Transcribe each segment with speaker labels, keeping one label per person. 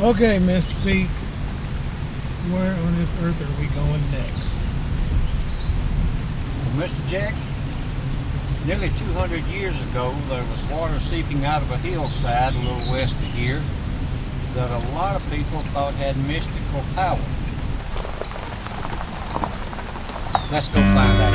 Speaker 1: Okay, Mr. Pete, where on this earth are we going next?
Speaker 2: Well, Mr. Jack, nearly 200 years ago, there was water seeping out of a hillside a little west of here that a lot of people thought had mystical power. Let's go find out.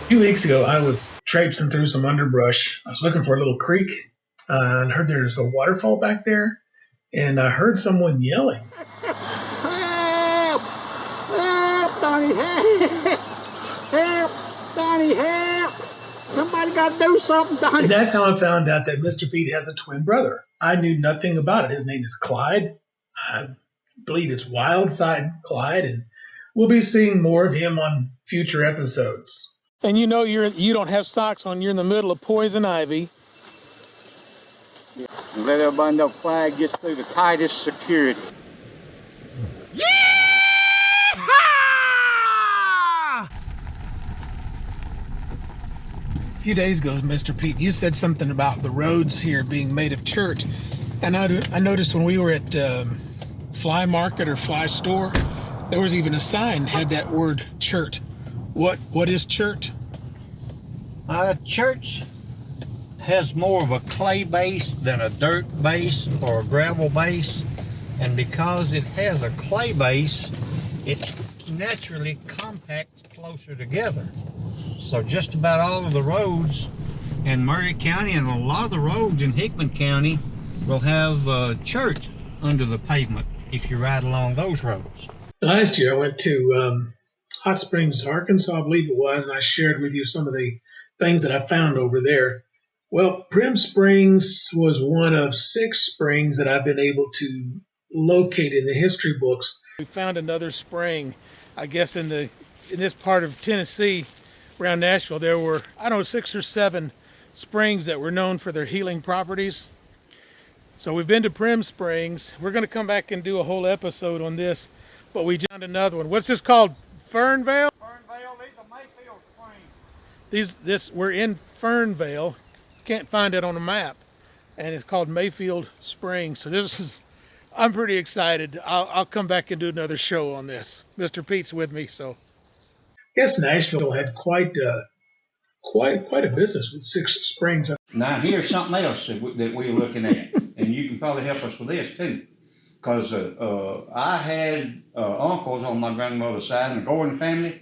Speaker 1: A few weeks ago, I was traipsing through some underbrush. I was looking for a little creek and heard there's a waterfall back there, and I heard someone yelling.
Speaker 3: Help! Help, Donnie, help! Help, Donnie, help! Somebody got to do something, Donnie.
Speaker 1: And that's how I found out that Mr. Pete has a twin brother. I knew nothing about it. His name is Clyde. I believe it's Wildside Clyde, and we'll be seeing more of him on future episodes.
Speaker 4: And you know you don't have socks on. You're in the middle of poison ivy.
Speaker 3: Yeah. And let everybody know Clyde gets through the tightest security.
Speaker 4: Yeah!
Speaker 1: A few days ago, Mr. Pete, you said something about the roads here being made of chert. And I noticed when we were at Fly Market or Fly Store, there was even a sign had that word chert. What is chert?
Speaker 2: Chert has more of a clay base than a dirt base or a gravel base, and because it has a clay base, it naturally compacts closer together. So just about all of the roads in Murray County and a lot of the roads in Hickman County will have chert under the pavement if you ride along those roads.
Speaker 1: Last year I went to Hot Springs, Arkansas, I believe it was, and I shared with you some of the things that I found over there. Well, Prim Springs was one of 6 springs that I've been able to locate in the history books.
Speaker 4: We found another spring, I guess in this part of Tennessee, around Nashville. There were, 6 or 7 springs that were known for their healing properties. So we've been to Prim Springs. We're going to come back and do a whole episode on this, but we found another one. What's this called? Fernvale?
Speaker 3: Fernvale, these are Mayfield Springs.
Speaker 4: We're in Fernvale. Can't find it on a map, and it's called Mayfield Springs. So I'm pretty excited. I'll come back and do another show on this. Mr. Pete's with me, so.
Speaker 1: I guess Nashville had quite a business with 6 springs.
Speaker 2: Now here's something else that we're looking at, and you can probably help us with this too. Because I had uncles on my grandmother's side in the Gordon family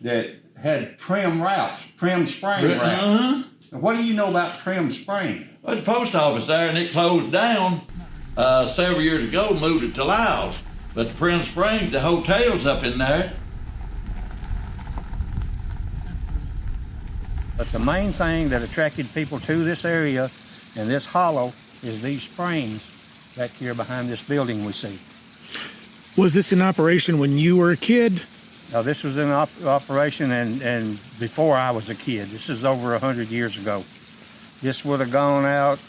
Speaker 2: that had Prim Spring routes.
Speaker 5: Uh-huh.
Speaker 2: What do you know about Prim Spring?
Speaker 5: Well, the post office there, and it closed down several years ago, moved it to Laos. But the Prim Springs, the hotel's up in there.
Speaker 2: But the main thing that attracted people to this area and this hollow is these springs back here behind this building we see.
Speaker 1: Was this in operation when you were a kid?
Speaker 2: Now, this was in operation and before I was a kid. This is over 100 years ago. This would have gone out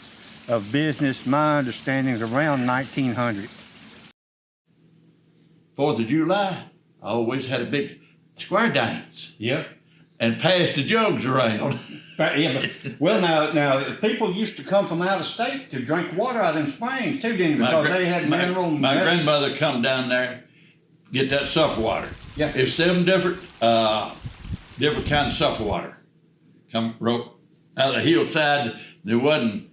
Speaker 2: of business, my understanding, is around 1900.
Speaker 5: 4th of July, I always had a big square dance.
Speaker 2: Yep.
Speaker 5: And passed the jugs around.
Speaker 2: Yeah, but, well, now people used to come from out of state to drink water out of them springs too, didn't they? Because they had mineral.
Speaker 5: My grandmother come down there, get that sulfur water.
Speaker 2: Yeah.
Speaker 5: It's 7 different kinds of sulfur water. Come out of the hillside. There wasn't,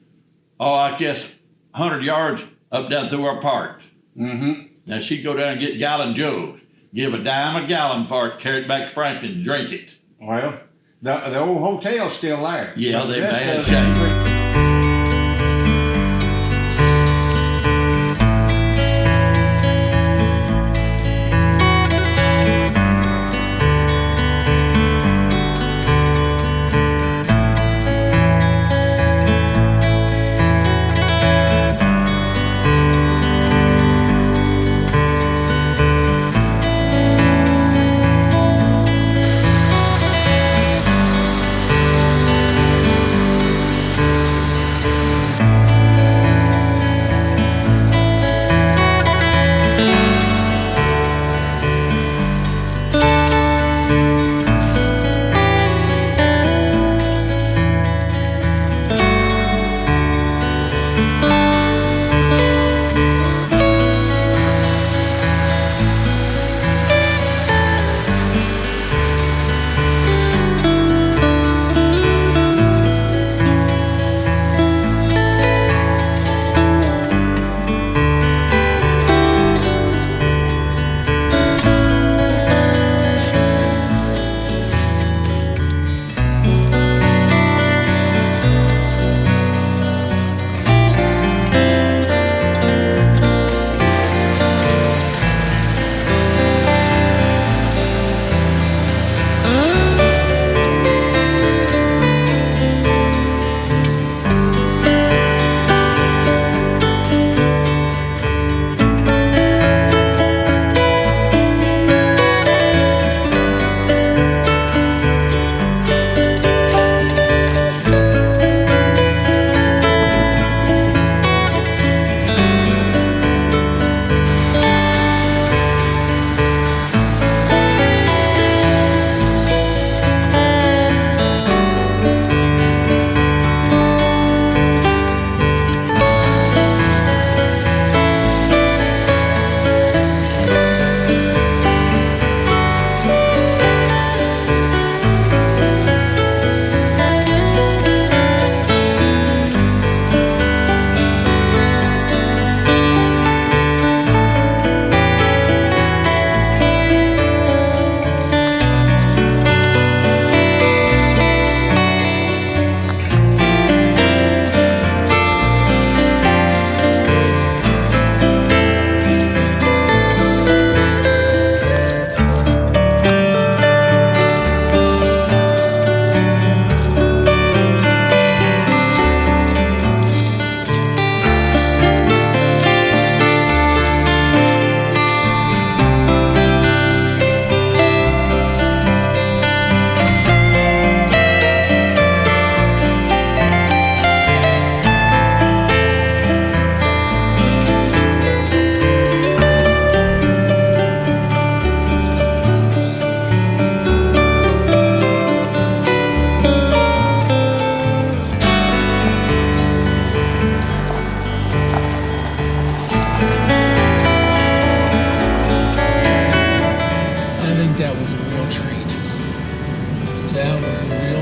Speaker 5: I guess 100 yards up down through our park.
Speaker 2: Mm-hmm.
Speaker 5: Now she'd go down and get gallon jugs, give a dime a gallon for it, carry it back to Franklin and drink it.
Speaker 2: Well, the old hotel's still there.
Speaker 5: Yeah, they bad
Speaker 2: changed.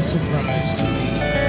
Speaker 4: surprise to me.